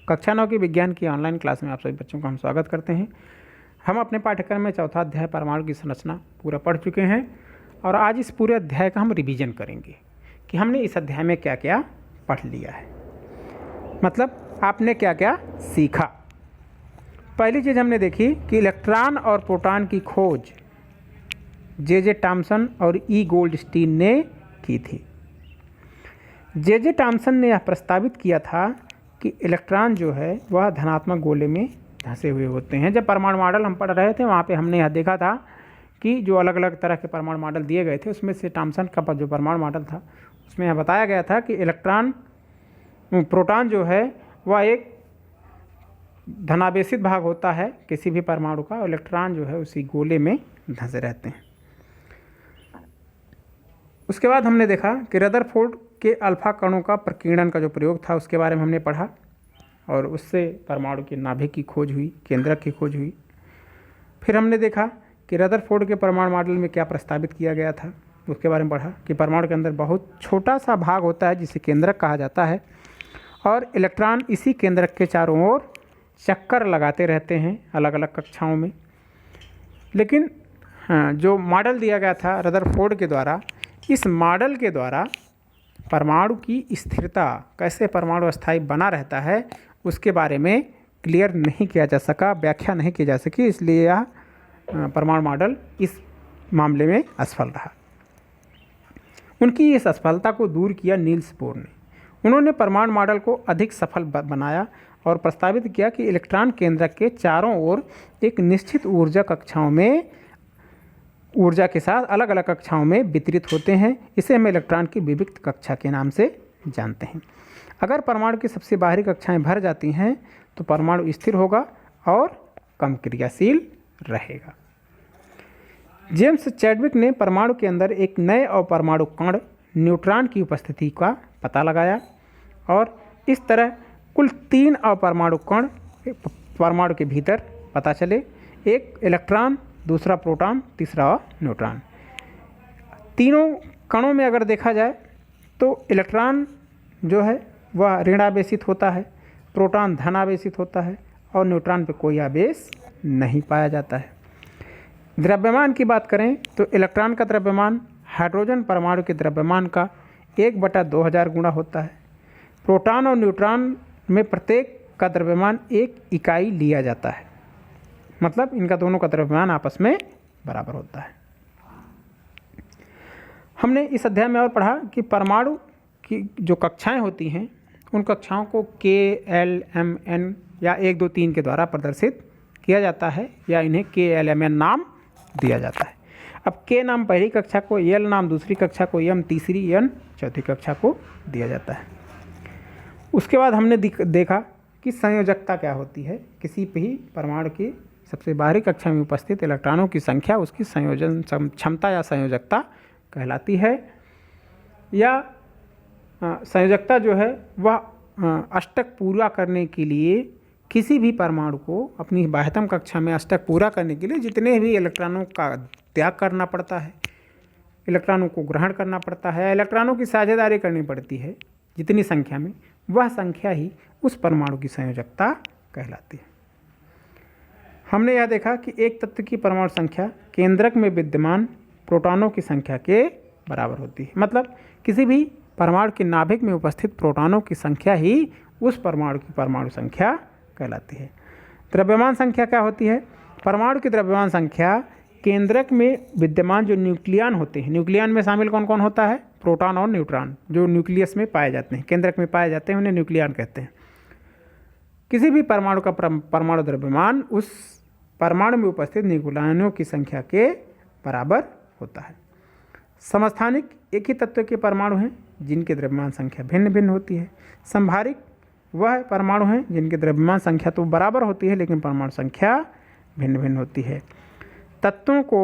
कक्षा 9 की विज्ञान की ऑनलाइन क्लास में आप सभी बच्चों का हम स्वागत करते हैं। हम अपने पाठ्यक्रम में चौथा अध्याय परमाणु की संरचना पूरा पढ़ चुके हैं और आज इस पूरे अध्याय का हम रिवीजन करेंगे कि हमने इस अध्याय में क्या क्या पढ़ लिया है, मतलब आपने क्या क्या सीखा। पहली चीज़ हमने देखी कि इलेक्ट्रॉन और प्रोटॉन की खोज जे टॉमसन और ई गोल्डस्टीन ने की थी। जे टॉमसन ने यह प्रस्तावित किया था कि इलेक्ट्रॉन जो है वह धनात्मक गोले में धंसे हुए होते हैं। जब परमाणु मॉडल हम पढ़ रहे थे वहाँ पे हमने यह देखा था कि जो अलग अलग तरह के परमाणु मॉडल दिए गए थे उसमें से टॉमसन का जो परमाणु मॉडल था उसमें यह बताया गया था कि प्रोटॉन जो है वह एक धनावेशित भाग होता है किसी भी परमाणु का, और इलेक्ट्रॉन जो है उसी गोले में धंसे रहते हैं। उसके बाद हमने देखा कि रदरफोर्ड के अल्फा कणों का प्रकीर्णन का जो प्रयोग था उसके बारे में हमने पढ़ा और उससे परमाणु के नाभिक की खोज हुई, केंद्रक की खोज हुई। फिर हमने देखा कि रदरफोर्ड के परमाणु मॉडल में क्या प्रस्तावित किया गया था उसके बारे में पढ़ा कि परमाणु के अंदर बहुत छोटा सा भाग होता है जिसे केंद्रक कहा जाता है और इलेक्ट्रॉन इसी केंद्रक के चारों ओर चक्कर लगाते रहते हैं अलग अलग कक्षाओं में। लेकिन जो मॉडल दिया गया था रदरफोर्ड के द्वारा, इस मॉडल के द्वारा परमाणु की स्थिरता, कैसे परमाणु अस्थायी बना रहता है, उसके बारे में क्लियर नहीं किया जा सका, व्याख्या नहीं की जा सकी। इसलिए यह परमाणु मॉडल इस मामले में असफल रहा। उनकी इस असफलता को दूर किया नील्स बोर ने। उन्होंने परमाणु मॉडल को अधिक सफल बनाया और प्रस्तावित किया कि इलेक्ट्रॉन केंद्रक के चारों ओर एक निश्चित ऊर्जा के साथ अलग अलग कक्षाओं में वितरित होते हैं। इसे हम इलेक्ट्रॉन की विविक्त कक्षा के नाम से जानते हैं। अगर परमाणु की सबसे बाहरी कक्षाएं भर जाती हैं तो परमाणु स्थिर होगा और कम क्रियाशील रहेगा। जेम्स चैडविक ने परमाणु के अंदर एक नए अपरमाणु कण न्यूट्रॉन की उपस्थिति का पता लगाया और इस तरह कुल 3 अपरमाणु कण परमाणु के भीतर पता चले, एक इलेक्ट्रॉन, दूसरा प्रोटॉन, तीसरा न्यूट्रॉन। तीनों कणों में अगर देखा जाए तो इलेक्ट्रॉन जो है वह ऋणावेशित होता है, प्रोटॉन धनावेशित होता है और न्यूट्रॉन पे कोई आवेश नहीं पाया जाता है। द्रव्यमान की बात करें तो इलेक्ट्रॉन का द्रव्यमान हाइड्रोजन परमाणु के द्रव्यमान का 1/2000 गुणा होता है। प्रोटॉन और न्यूट्रॉन में प्रत्येक का द्रव्यमान 1 इकाई लिया जाता है, मतलब इनका दोनों का द्रव्यमान आपस में बराबर होता है। हमने इस अध्याय में और पढ़ा कि परमाणु की जो कक्षाएं होती हैं उन कक्षाओं को K, L, M, N या 1, 2, 3 के द्वारा प्रदर्शित किया जाता है या इन्हें K, L, M, N नाम दिया जाता है। अब K नाम पहली कक्षा को, L नाम दूसरी कक्षा को, M तीसरी, N चौथी कक्षा को दिया जाता है। उसके बाद हमने देखा कि संयोजकता क्या होती है। किसी भी परमाणु की सबसे बाहरी कक्षा में उपस्थित इलेक्ट्रॉनों की संख्या उसकी संयोजन क्षमता या संयोजकता कहलाती है। या संयोजकता जो है वह अष्टक पूरा करने के लिए किसी भी परमाणु को अपनी बाह्यतम कक्षा में अष्टक पूरा करने के लिए जितने भी इलेक्ट्रॉनों का त्याग करना पड़ता है, इलेक्ट्रॉनों को ग्रहण करना पड़ता है, इलेक्ट्रॉनों की साझेदारी करनी पड़ती है जितनी संख्या में, वह संख्या ही उस परमाणु की संयोजकता कहलाती है। हमने यह देखा कि एक तत्व की परमाणु संख्या केंद्रक में विद्यमान प्रोटॉनों की संख्या के बराबर होती है, मतलब किसी भी परमाणु के नाभिक में उपस्थित प्रोटॉनों की संख्या ही उस परमाणु की परमाणु संख्या कहलाती है। द्रव्यमान संख्या क्या होती है? परमाणु की द्रव्यमान संख्या केंद्रक में विद्यमान जो न्यूक्लियन होते हैं, न्यूक्लियन में शामिल कौन कौन होता है? प्रोटॉन और न्यूट्रॉन, जो न्यूक्लियस में पाए जाते हैं, केंद्रक में पाए जाते हैं, उन्हें न्यूक्लियन कहते हैं। किसी भी परमाणु का परमाणु द्रव्यमान उस परमाणु में उपस्थित न्यूक्लियनों की संख्या के बराबर होता है। समस्थानिक एक ही तत्व के परमाणु हैं जिनकी द्रव्यमान संख्या भिन्न भिन्न होती है। संभारिक वह परमाणु हैं जिनकी द्रव्यमान संख्या तो बराबर होती है लेकिन परमाणु संख्या भिन्न भिन्न होती है। तत्वों को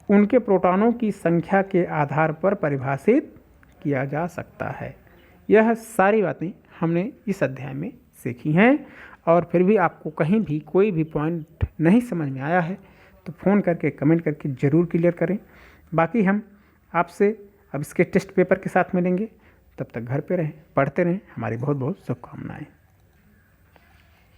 उनके प्रोटॉनों की संख्या के आधार पर परिभाषित किया जा सकता है। यह सारी बातें हमने इस अध्याय में सीखी हैं और फिर भी आपको कहीं भी कोई भी पॉइंट नहीं समझ में आया है तो फ़ोन करके कमेंट करके ज़रूर क्लियर करें। बाकी हम आपसे अब इसके टेस्ट पेपर के साथ मिलेंगे। तब तक घर पे रहें, पढ़ते रहें। हमारी बहुत बहुत शुभकामनाएं।